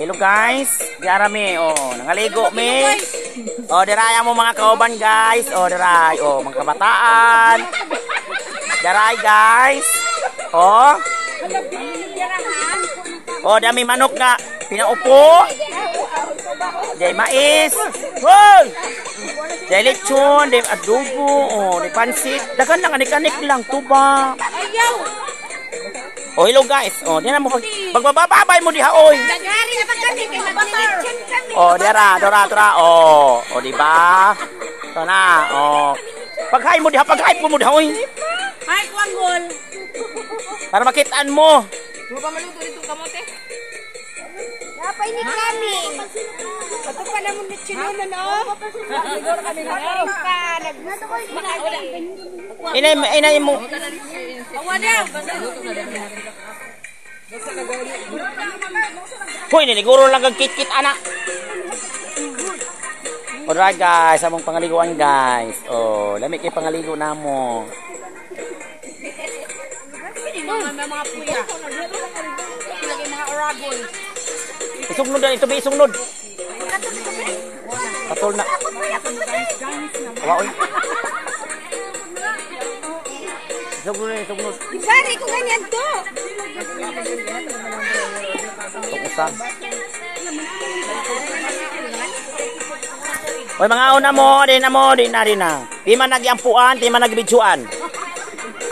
Hello guys, diara mi, nangaligo mi. Diray mo mga kauban guys. Diray, mga kabataan. Diray guys. Dami manok nga pinaupo. Day mais. Hoy! Day lechon, day adobo, day pansit. Dagan lang anik-anik lang tuba. Hello guys. Diyan mo pagbababay mo diha oy. Dagari na pagkasi kay maglilitsyon kami. Dora. Di ba? Ito na. Paghay mo diha oy. Hay kuanggol. Para makitaan mo. Mo ba maluto dito kamote? Napainik kami. Pato pa na mo litsyon no. Siguro kami Inay mo. Awada. Hoy, niliguro lang kag kit-kit ana. Alright guys, among pangaliguan guys. Lami kay pangaligo namo. Mga puya. Lagi mga oragon. Isugnod ito ba isugnod? Patol na. Awa oy. Isugnod. Ibari ko ganyan to. Tukusan. Oy mga una mo, di na. Di man nagyampuan, di man nagbidsuan.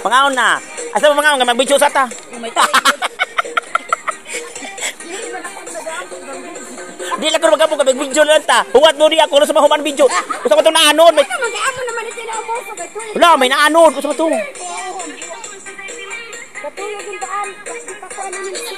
Mga una. Asa mo mga una magbidsu sa ta? Di lang ko magabog ka magbidsu lang ta. Huwat mo di ako sa mahuman bidyo. Gusto ko itong naanon. Mag-aamo naman ito na umor sa gato. Wala, may naanon. Gusto ko ito. Katulog yung daan. Kasi pa ko ano yung